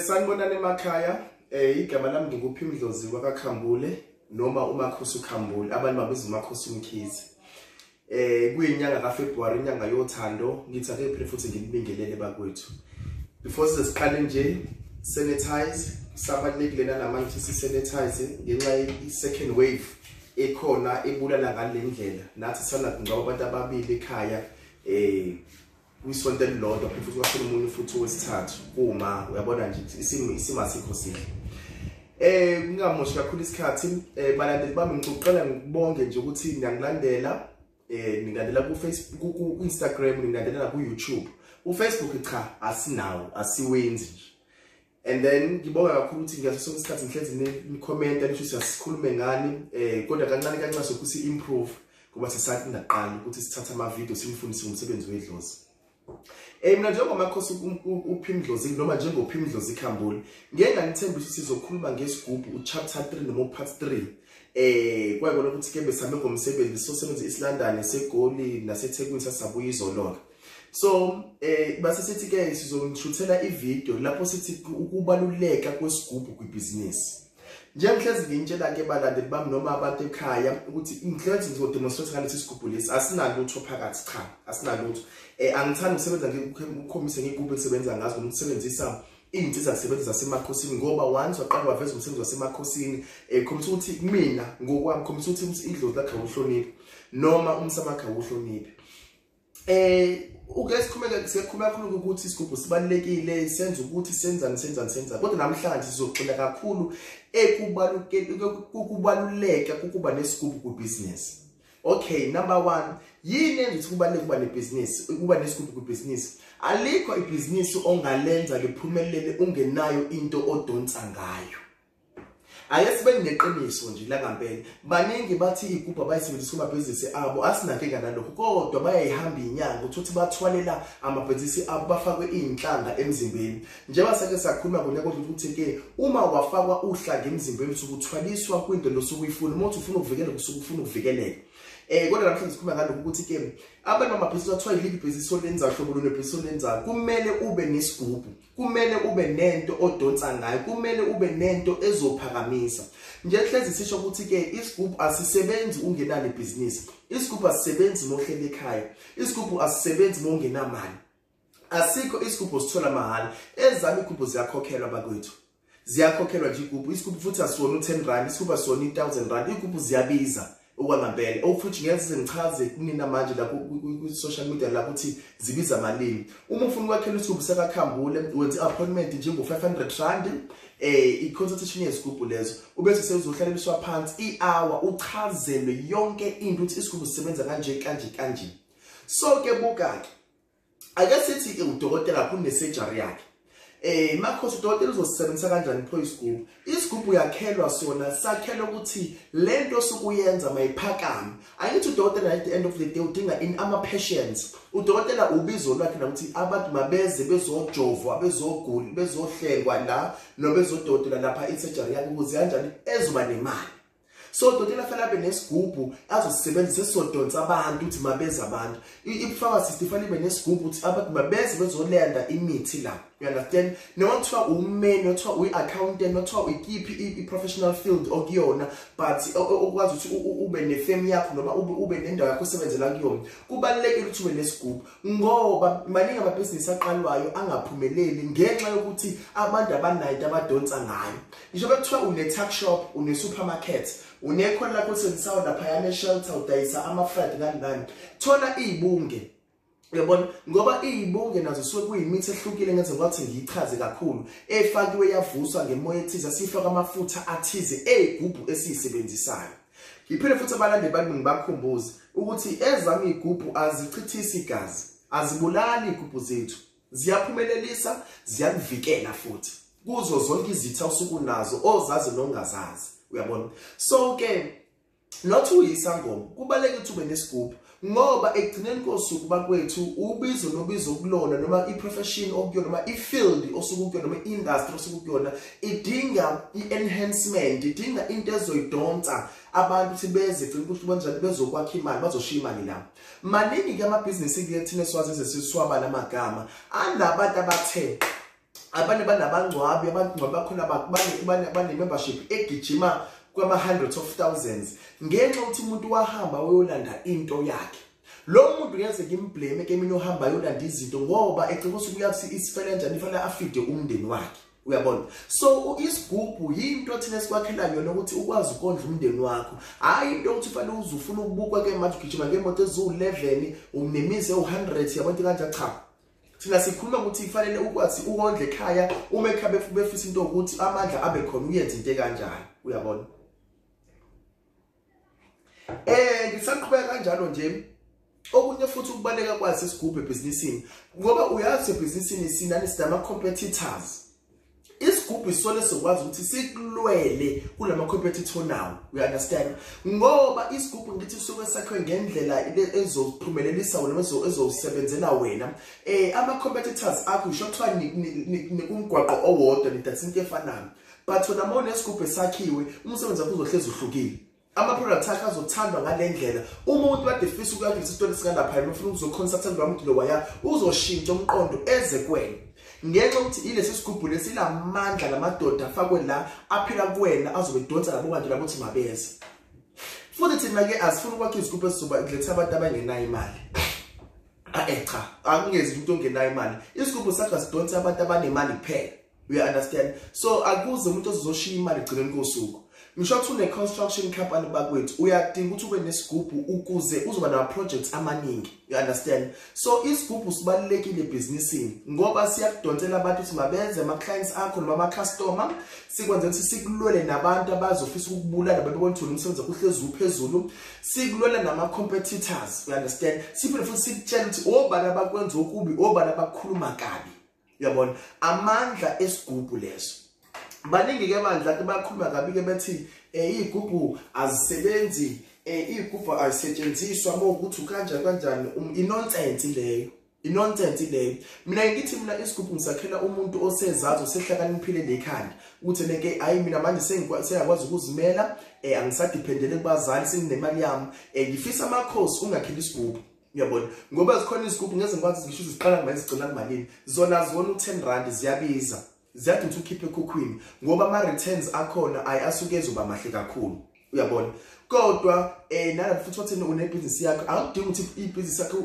Sanibonani emakhaya. Igama lami nginguphi Mdlozi kwaKhambule noma uMakhosi uKhambule. Abantu babiza uMakhosi uMkhize. Kuyinyanga kaFebruary, inyanga yothando. Ngithi ake phela futhi ngilibingelele bakwethu. Before siqale nje, sanitize. Sabalekile namanje sanitize ngenxa ye-second wave ekhona ebulala ngale ndlela. Nathi sana ngaba abantu ababili ekhaya kwisonto elilodwa futhi kwashona umuntu futhi wesithathu uma uyabona nje isimo asikho sihle. Ngingamoshi kakhulu isikhathi balandeli bami ngicela ngibonge nje ukuthi niyangilandela ningilandela ku Facebook ku Instagram ningilandela ku YouTube. uFacebook cha asinawo asiwenzi nje. And then ngibonga kakhulu ukuthi ngiyasoka isikhathi nihlezi ni comment nisho siyasikhulume ngani kodwa kancane kancane sokuthi improve kuba sisathi ndaqala ukuthi sithatha ama video simfundise umsebenzi wedlozi. Mina njengoMakhosi uPhimdlozi noma njengoPhimdlozi Khambule ngeke nganithemba ukuthi sizokhuluma ngesigubhu uchapter 3 noma part 3 kwayibona ukuthi ke besame ngomsebenzi sosebenza eSlondon eseGoli naseThekwini sasabuya izoloka. So base sithi ke sizongishuthela ivideo lapho sithi ukubaluleka kwesigubhu kwibhizinisi. Njengihlezi ngintshela ke balandeli bami noma abantu ekhaya ukuthi ngihlezi ngizodemonstrate ngalesi sigubhu lesi asinalutho phakathi cha asinalutho. Angithandi ukusebenza ngikhombise ngigubhu esebenza ngazo nokusebenzisa izinto zasebenza zasemakhosini ngoba once waqala waveza umsebenzi wasemakhosini khombisa ukuthi mina ngokwami khombisa ukuthi idlozi lakhe uhloniphe noma umsamakhe uhloniphe. Uke sikhuluma kakhulu ukuthi isigubhu sibalekile senza ukuthi senza kodwa namhlanje sizoxoxa kakhulu ekubaluleka ukuba nesigubhu kubusiness. Okay, number 1, yini enza ukubaleka kuba nebusiness ukuba nesigubhu kubusiness? Alikho ibusiness ongalenza liphumelele ungenayo into odonsa ngayo. Ayesibe neqiniso nje la ngempela baningi bathi igubhu abayisebenzisa kuma business abo asinakeka nalokho kodwa bayayihamba inyanga ukuthi bathwalela ama business abo bafakwe inhlanga emzimbeni. Njengoba sake sakhuluma ngonyaka ukuthi ke uma wafakwa uhlanga emzimbeni usukuthwaliswa kwinto losukuyifuna umuntu ufuna ukuvikela kusukufuna ukuvikeleka. Kodwa namhlanje sikhuluma ngalokho ukuthi ke abantu bamabhizinisi bathiwa yiliphi ibhizinisi olenza hlobo lune bhizinisi olenza kumele ube nesigubhu, kumele ube nento odonsa ngayo, kumele ube nento ezophakamisa. Nje hlezi sisho ukuthi ke isigubhu asisebenzi ungenalo ibhizinisi, isigubhu asisebenzi mohlele ekhaya, isigubhu asisebenzi mongenamali. Asikho isigubhu sithola mahala. Ezami igubhu ziyakhokhelwa bakwethu, ziyakhokhelwa nje igubhu. Isigubhu futhi asiwona u10 rand, isigubhu asiwona i1000 rand. Igubhu ziyabiza okwangempela ofuthi ngeze ngichaze kunina manje lapho ku social media lapho uthi zibiza malini. Uma ufuna ukwakhela isigubhu sakaKhambule wenza appointment njengo 500 rand i-consultation yesigubhu lezo ubese sezohlaleliswa phansi i-hour uchazelwe yonke into ukuthi isigubhu sisebenza kanje. So ke buka ke ake sithi udokotela kune surgery yakhe Makhosi udokotela uzosebenzisa kanjani pho isigubhu? Isigubhu yakhelwa sona sakhelwa ukuthi lento sokuyenza mayiphakame. Ayithi udokotela at the end of the day udinga ama patients. Udokotela ubizo lwakhe ukuthi abantu mabeze bezojovwa, bezogula, bezohlengwa la nobezodokotela lapha i-surgery yakhe ukuze kanjani ezoba nemali. So udokotela fanele abe nesigubhu azosebenzisa sodonsa abantu ukuthi mabeze abantu. I-pharmacist ifanele ibe nesigubhu ukuthi abantu mabeze bezolanda imithi la. You understand? Nothiwa umman, nothiwa uyi-accountant, nothiwa uyikiphi i-professional field okuyona, but okwazi ukuthi ube nefirm yakho noma ube nendawo yakho osebenzela kuyona. Kubalulekile ukuthi ube nesigubhu ngoba maningi amabhizinisi aqalwayo angaphumeleli ngenxa yokuthi abantu abanayo abadonsa ngayo. Ngisho bekuthiwa une-tuck shop, une-supermarket, unekhona lakho osenzisayo laphayana e-shelter udayisa ama-fried ngani. Thola iy'bunge. Uyabona ngoba izibunge nazo suke kuyimithi ehlukile ngenze ngathi ngiyichaze kakhulu efakiwe yavuswa ngemoya ethize sifaka amafutha athize egubhu esiyisebenzisayo. Ngiphinde futhi abalande bami ngibakhumbuze ukuthi ezami igubhu azichithisi igazi, azibulali igubhu zethu, ziyaphumelelisa, ziyakuvikela futhi kuzo zonke izitha usuku nazo ozazi nongazazi. Uyabona? So ke not uyisangoma kubaleke ukuthi ube nesigubhu ngoba ekugcineni kosuku bakwethu ubizo nobizo kulona noma iprofession okuyona noma ifield osukuyona noma industry osukuyona idinga ienhancement, idinga into ezoyidonsa abantu sibeze egcina ukuthi banjani bezokwakha imali bazoshiya imali la. Maningi ke amabhizinisi kuthina siwazi sesiswaba namagama anabantu abathe abanye banabangcwabi abangcwabi bakhona bane membership egijima kwama hundreds of thousands ngenxa ukuthi umuntu wahamba uyolanda into yakhe. Lo muntu ngeze ngimblame ke mina ohamba yolanda izinto ngoba ecela ukuthi uyathi isifele njani ifanele afide umndeni wakhe. Uyabona? So isigubhu yinto thina sikwakhela yona ukuthi ukwazi ukondla umndeni wakho. Hayi into ukuthi ufanele uzufuna ukubukwa ke manje ugijima ngemoto ezu11 umnemize u100 yabonke kanje cha. Thina sikhuluma ukuthi ifanele ukwazi ukondla ekhaya uma ekhaya befisa into ukuthi amandla abe khona uyenza into kanjani. Uyabona? Ngisaqhubeka kanjalo nje okunye futhi ukubaleka kwazi isigubhu ebhizinisini ngoba uyazi ebhizinisini sinani sidama competitors. Isigubhu isona sokwazi ukuthi sikulwele kulama competitor nawo. You understand? Ngoba isigubhu ngithi suke sakhe ngendlela ezophumelelisa wena ezosebenzela wena. Ama competitors akho shotwa nikumgwaqo owodwa nidatha into efanayo. But wena mona isigubhu esakhiwe umsebenzi wakho uzohlezi uhlukile. Ama product akho azothandwa ngalendlela. Umuntu kade fisa ukuyakha isitolo sikalapha ufuna uzoconsulta ngamuntu lo waya uzoshintsha umqondo eze kwena. Ngenxa ukuthi ilesi sigubhu lesilamandla lamadoda afakwe la aphila kuwena azobe donsa labo bantu labothi mabeze. Futhi thina ke asifuna ukwakha izigubhu ezizoba letha abantu abangenayo imali. Cha, angingezi into ongenayo imali. Isigubhu sakho sidonsa abantu abanemali kuphela. You understand? So akuze umuntu ozoshiya imali egcineni kosuku. Ngisho ukuthi une construction company bakwethu uyadinga ukuthi ube nesigubhu ukuze uzoba nama projects amaningi. You understand? So isigubhu sibalekile ebhizinisini ngoba siyakudonsela abantu ukuthi mabenze ama clients akho noma ama customer sikwenza ukuthi sikulwele nabantu abazofisa ukubulala bebona ukuthi umsebenzi uhlezi uphezulu, sikulwela nama competitors. You understand? Siphinde futhi sikutshela ukuthi obani abakwenza okubi, obani abakhuluma kabi. Uyabona? Amandla esigubhu leso. Baningi ke manje lathi bakhuluma kabi ke bethi izigubhu azisebenzi izigubhu azisetshenziswa ukuthi kanjani inonsense leyo. Inonsense leyo. Mina ngithi mina isigubhu ngisakhela umuntu osezazi osehlakaniphile lekhanda ukuthi neke hayi mina manje sengiyakwazi ukuzimela angisadependele kubazali senginemali yami ngifisa amakhosi ungakhela isigubhu. Uyabona? Ngoba zikhona izigubhu ngeze ngikwazi ngisho iziqala manje zigcina kumalini zona u10 rand ziyabiza. Ziyathi ukuthi ukhiphe ekhukhwini ngoba ama returns akhona ayasuke ezoba mahle kakhulu. Uyabona? Kodwa nalapho futhi wathena unebusiness yakho awudingi ukuthi ibusiness yakho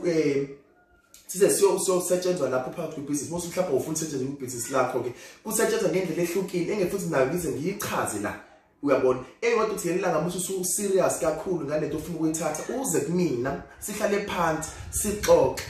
size siyosetshenzwa lapho phakathi kwebusiness mose mhlawumbe ufuna ukusetshenzwa kwibusiness lakho ke kusetshenzwa ngendlela ehlukile engefuthi nayo ngize ngiyichaze la. Uyabona? Eyodwa ukuthi ngelanga mase usu serious kakhulu ngalento ofuna ukuyithatha uze kumina sihlale phansi sixoxe.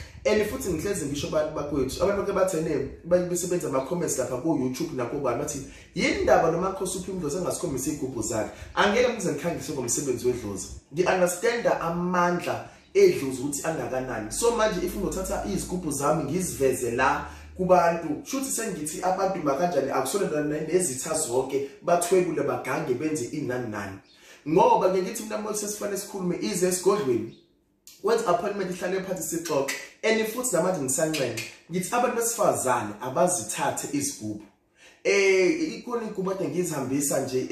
Futhi ngihlezi ngisho abantu bakwethu abantu ke bathene besebenza ama comments lapha ku YouTube nakho bani bathi yini ndaba noma khosi uphi indlozi engasikhombisa igubhu zakhe angeke ngize ngikhangise ngomsebenzi wedlozi. Ngi understand amandla edlozi ukuthi angakanani. So manje if ngothatha izigubhu zami ngiziveze la kubantu shuthi sengithi abantu makanjani akusolendana nezitha zonke bathwebule bagange benze inani nani ngoba ke ngithi mina manje sesifanele sikhulume ize esigodlweni wenza appointment ihlale phansi sixoxe futhi namanje ngisanxele ngithi abantu besifazane abazithathe izigubhu ikona igubhu ade ngizihambisa nje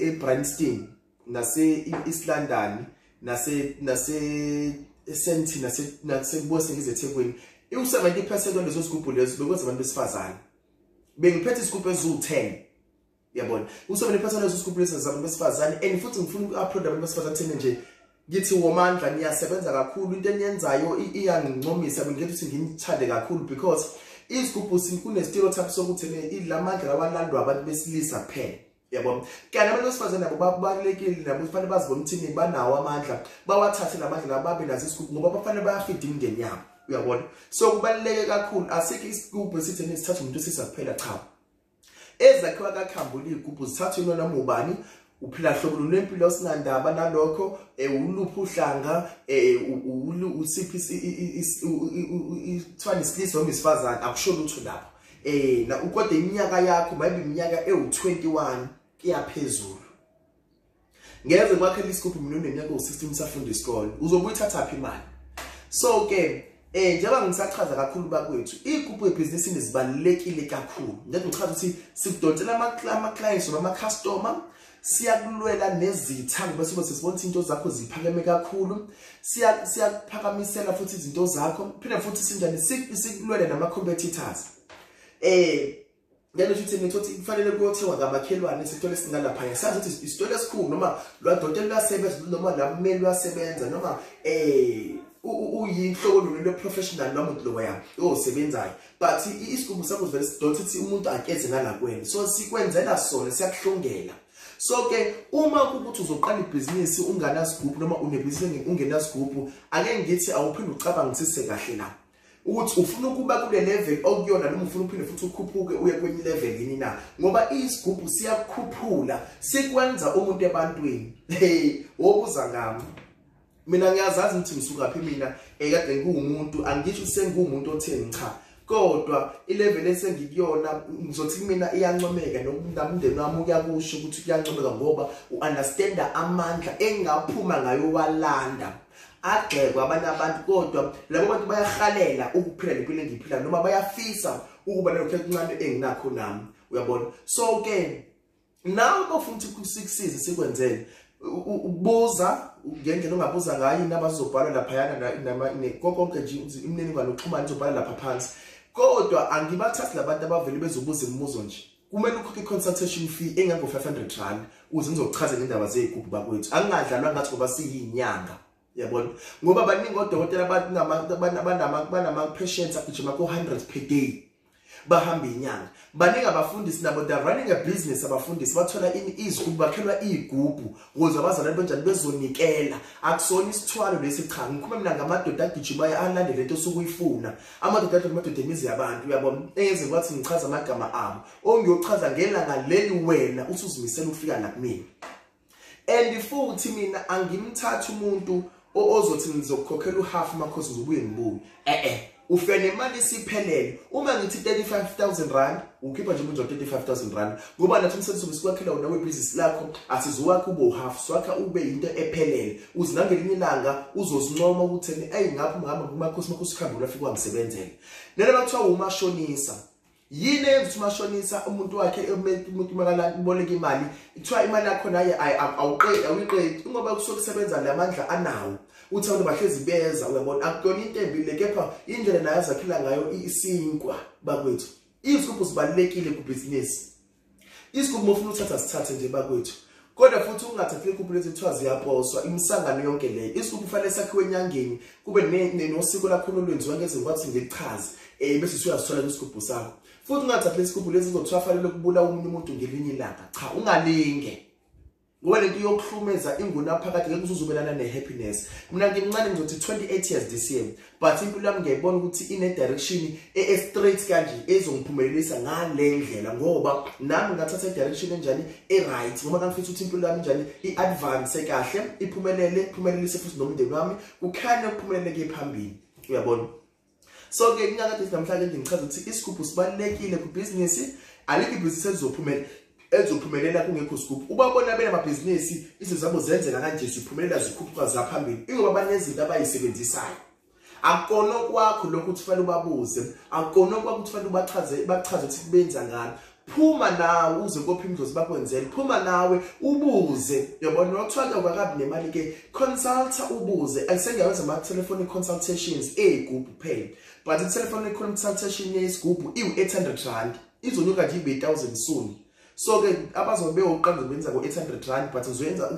eBryanston nase-East London nase Senti nase ngize eThekwini u70% walezo zigubhu lezo bekwenza abantu besifazane bengiphethe izigubhu ezu10. Yabona? U70% walezo zigubhu lezo zabantu besifazane futhi ngifuna uku-upload abantu besifazane nje ngithi womandla niyasebenza kakhulu into eniyenzayo iyangincomisa ngithi ukuthi ngiyithande kakhulu because izigubhu sinkune stereotype sokuthi ilamandla lawalandwa abantu besilisa kuphela. Yabona? Kanti abantu besifazane nabo babalekile nabo kufanele bazibone ukuthi banawo amandla bawathathe lamandla lababe nazo izigubhu ngoba bafanele bayafida imindeni yabo. Uyabona? So kubaluleke kakhulu asikho isigubhu esithi nesithatha umuntu sisiphela cha. Ezakhiwa kakhambula izigubhu zithathwe noma ubani uphila hlobo lempilo osinandaba nalokho uluphu uhlanga usiphi ithwani isilisa noma isifazane akusho lutho lapho na ukodwa iminyaka yakho maybe iminyaka ewu21 kuyaphezulu ngeze ngwakhela isigubhu mina uneminyaka ewu-16 safunda isikole uzobuya uthathaphi imali. So ke njengoba ngisachaza kakhulu bakwethu igubhu ebhizinisini zibalulekile kakhulu. Njengoba ngichaza ukuthi sikudonsela ama-clients noma ama-customer, siyakulwela nezitha bese sibona izinto zakho ziphakeme kakhulu, siyakuphakamisela futhi izinto zakho, phela futhi sinjani sikulwele nama-competitors. Ngale futhi ngithi kufanele kuyothengwa ngamakhelwane esitolo esingalapha yasazi ukuthi isitolo esikhulu noma lwadokotela luyasebenza noma lammeli luyasebenza noma uyinhloko lo professional noma umuntu loya osebenzayo, but isigubhu sakho vele sidonsa ukuthi umuntu akeze ngala kwena, so sikwenzela sona, siyakuhlongela. So ke uma kuthi uzoqala ibhizinisi unganasigubhu noma unebhizinisi ungenasigubhu, ake ngithi awuphinde ucabangisise kahle la ukuthi ufuna ukuba kule level okuyona noma ufuna uphinde futhi ukhuphuke uye kwenye level yini na, ngoba isigubhu siyakukhuphula sikwenza umuntu ebantwini. Wobuza ngami mina ngiyazazi ukuthi ngisuka phi mina kade ngumuntu, angisho sengumuntu othe cha, kodwa ilevel esengikuyona ngizothi mina iyancomeka nomndeni wami uyakusho ukuthi kuyancomeka ngoba uunderstanda amandla engaphuma ngayo walanda agxekwa abanye abantu, kodwa labo bantu bayahalela ukuphila lempilo engiyiphila noma bayafisa ukuba lokho okuncane enginakho nami, uyabona. So ke nawe ufuna ukuthi sikusize sikwenzele ubuza ngendlela ongabuza ngayo inabazobhala lapha yana konke nje imininingwane oxhumana izobhala lapha phansi, kodwa angibathathi labantu abavele bezobuza imibuzo nje. Kumele ukhokhe consultation fee engango 500 rand uze ngizochaza ngendaba zegubhu bakwethu, angingadlalwa ngathi ngoba siyinyanga, yabona, ngoba baningi odokotela banama patients agijima ko 100 per day bahamba inyanga. Baningi abafundisi nabo they running a business, abafundisi bathola izigubhu bakhelwa igubhu ukuze abazalwane benjani bezonikela. Akusona isithwalo lesi cha, ngikhuluma mina ngamadoda agijima alande lento sokuyifuna, amadoda emizi yabantu, uyabona, enze kwathi ngichaza amagama abo ongiyochaza ngelanga leli wena usuzimisela ukufika la kumina. And futhi mina angimthatha umuntu ozothi ngizokukhokhela uhalf amakhosi ngizobuye ngibuye, ufika nemali isiphelele. Uma ngithi 35,000 rand ukhipha nje umuntu 35,000 rand, ngoba nathi umsebenzi wokwakhela wona webusiness lakho asizuwakho ube uhalf, swakha ube into ephelele, uzinangelinye ilanga uzosincoma ukuthi ngapha ngihamba kumakhosi khambula afika wangisebenzele. Nalo bathiwa umashonisa. Yini enza umashonisa umuntu wakhe umuntu makala boleka imali, ithiwa imali yakho naye awuyiqedi ngoba kusokusebenza lamandla anawo, uthi abantu bahlezi beza, uyabona, akukona into embile, kepha indlela nayo azakhila ngayo isinkwa bakwethu. Izigubhu zibalekile kubhizinisi. Izigubhu ufuna uthatha sithathe nje bakwethu, kodwa futhi ungathathi igubhu lezi kuthiwa ziyaposwa imisangano yonke leyo. Izigubhu kufanele sakhiwe enyangeni, kube nosiko lakho olwenziwa ngezingwathi ngechazi, bese usuyazithola isigubhu sakho. Futhi ungathathi isigubhu lezi kuzothiwa fanele kubula umunye umuntu ngelinye ilanga, cha, ungalinge, ngoba lento yokuhlumeza inguna phakathi ngeke uzuzubelana nehappiness. Mina ngimncane ngizothi 28 years this year, but impilo yami ngiyayibona ukuthi ine direction straight kanje ezongiphumelelisa ngale ndlela, ngoba nami ngathatha direction enjani right, ngoba ngifisa ukuthi impilo yami njani iadvance kahle, iphumelelise futhi nomndeni wami kukhanya ukuphumeleleke phambili, uyabona. So ke ngiyakade namhlanje ngichaza ukuthi isigubhu sibalekile kubusiness, alikho ibhizinisi ezophumelela kungekho isigubhu. Ubabona bena amabhizinisi izizabo zenzela kanje ziphumelela zikhuphuka zaphambili, ingoba banezinto abayisebenzisayo. Akukona kwakho lokho ufanele ubabuze, akukona kwakho ufanele bachaze ukuthi kubenza ngani. Phuma nawe uze kophi imidlozi bakwenzele, phuma nawe ubuze, yabona. Nokuthiwa kwakabi nemali ke consulta ubuze. Ayisengayenza ama telephone consultations egubhu phela, but i telephone consultation yesigubhu iwu800 rand, izonyuka nje ibe 1000 soon. So ke abazobe uqanda benza ko 800 rand, but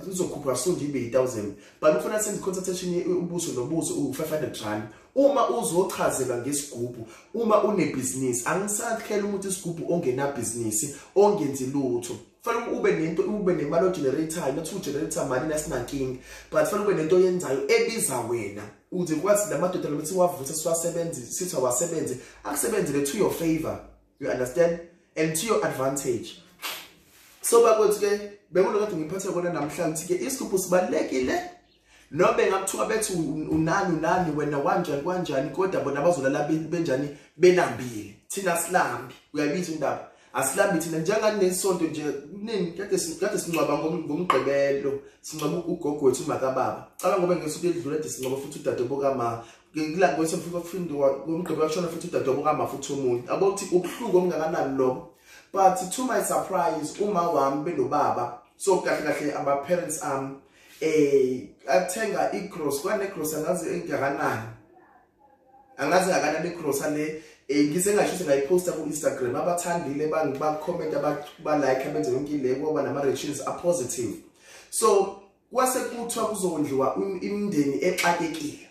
izokhupha soon nje ibe 1000, but ufuna senze consultation ubuso nobuso u500 rand. Uma uzochazela ngesigubhu, uma unebusiness, angisakhela umuntu isigubhu ongena business ongenzi lutho. Fanele ube nemali ogenerator, not ugenerator mali nasinanking, but fanele ube nento yenzayo ebiza wena. Uze kwathi lamadoda lokuthi wavutha sithi wasebenze, akusebenzele to your favor, you understand, and to your advantage. So bakwethu ke bekulokuthi ngiphathe kona namhlanje ke isigubhu sibalekile. Nobe ngakuthiwa bethi unani wena kanjani, kodwa bona bazolala benjani belambile, thina silambi, uyabiza indaba. asilambi thina njengani nesonto nje nini kade singcwaba ngomgqibelo singcwaba ugogo wethu uMakababa cala ngoba ngesuku edlule ade singcwaba futhi udadebo kama ngila ngosefika kufindwa ngomgqibelo shona futhi udadebo kama futhi umuntu abokuthi ubhlungu omngakanani lo. But to my surprise uma wami benobaba so kahle aba parents athenga i-cross kwane cross angazi engakanani i-cross ale ngise ngasho ngayiposta ku Instagram abathandile ba comment ba like abenze yonke le ngoba nama reactions are positive. So kwase kuthiwa kuzondliwa imindeni exakekile.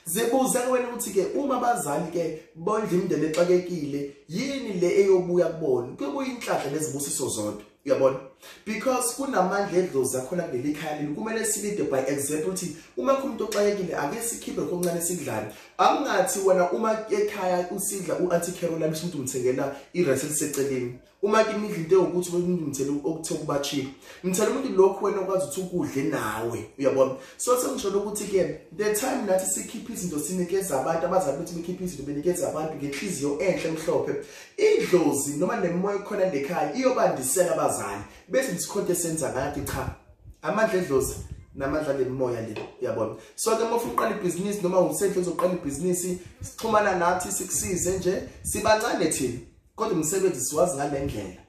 Zibuza wena ukuthi ke uma abazali ke bondla imindeni exakekile yini le eyobuya kubona kubuya inhlahla lezibusiso zonke uyabona because kunamandla edlozi akhona kuleli khaya leli kumele silide by example ukuthi uma umuntu oxakekile ake sikhiphe koncane sidlane akungathi wena uma ekhaya usidla uAuntie Caroline umuntu umthengela irese liseceleni uma kimidla into ukuthi umuntu umthele okuthe kuba cheap ngithela umuntu lokho wena ukwazi ukuthi ukudle nawe uyabona so sengisho ukuthi ke the time nathi sikhipha izinto sinikeza abantu abazali bethu bekhipha izinto benikeza abantu ngenhliziyo enhle emhlophe idlozi noma nemoya ekhona lekhaya iyobandisela abazali bese sikhonto esenza ngathi cha amandla edlozi namandla lemoya le uyabona so ke uma ufuna uqala ibhizinisi noma usenhle uzoqala ibhizinisi sixhumana nathi sikusize nje sibancane thina kodwa umsebenzi siwazi ngale ndlela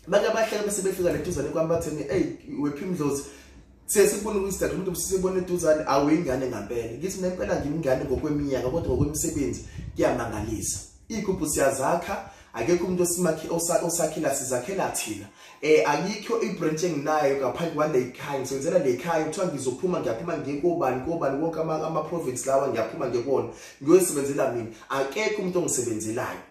bake abahleke bese befika leduzane kwami batheni hey wephi imdlozi sesibona uInstagram umuntu usibona eduzane awuyingane ngempela ngithi nempela ngimingane ngokweminyaka kodwa ngokwemisebenzi kuyamangalisa igubhu siyazakha akekho umuntu osakhela sizakhela thina ayikho ibranch enginayo ngaphandle kwale ekhaya ngisenzela le ekhaya uthiwa ngizophuma ngiyaphuma ngekobani wonke ama province lawa ngiyaphuma ngekona ngiyosebenzela mina akekho umuntu ongisebenzelayo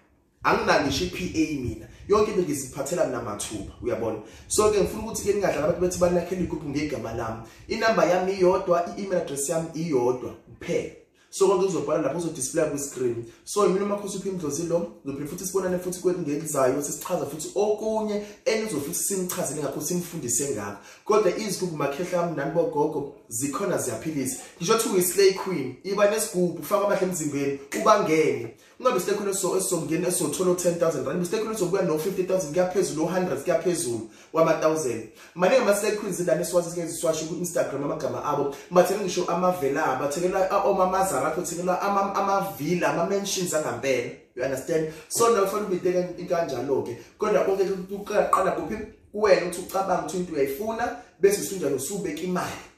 anginangisho iPA mina yonke into ngiziphathela namathuba uyabona so ke ngifuna ukuthi ke ningadlala abantu bethi banakhela igroup ngegama lami inamba yami iyodwa i-email address yami iyodwa kuphela so konke uzobhala lapho uzodisplay ku screen so yimi noma khosi uphimdlozi lo uzophinde futhi sibonane futhi kwengelizayo sesichaza futhi okunye enizofuthi sinichazele ngakho sinifundise ngakho kodwa izigubhu makhehla yami nani bogogo zikhona ziyaphilisa ngisho ukuthi uyislay queen iba nesigubhu ufaka amahle emzimbeni ubangene ungabe silekhona esizongena esizothola 10,000 rand silekhona ezobuya no 50,000 kuyaphezulu 100 kuyaphezulu wama 1000 manje ngamaslay queens indane siwazi ke ziswasho ku Instagram amagama abo bathela ngisho amavela bathekela omamaza rakho thikela amavila ama-mentions angempela you understand so now ufuna ubiteka kanjalo ke kodwa konke uqala kuphi kuwena ukuthi ucabanga ukuthi into uyayifuna bese usunjalo usubeka imali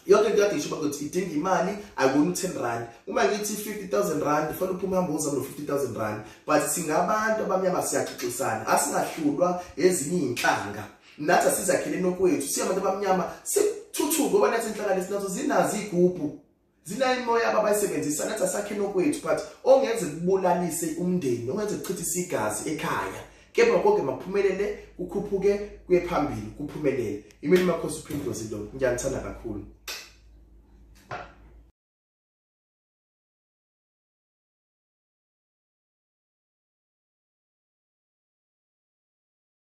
yonke into yakhe isho ukuthi idinga imali akuni 10 rand uma ngithi 50,000 rand ufuna uphuma hambuza no 50,000 rand but singabantu abamnyama siyaxoxisana asingahlulwa ezinye inhlanga nathi asizakhele nokwethu siyabantu abamnyama sithuthuka ngoba nathi inhlanga lesinazo zinazi igubhu zina imoya abayisebenzisa nathi asakhe nokwethu but ongenze kubulalise umndeni ongenze kuchithisa igazi ekhaya kepha konke makuphumelele kukhuphuke kuye phambili kuphumelele imini makhosi uphindlozi lo ngiyanithanda kakhulu.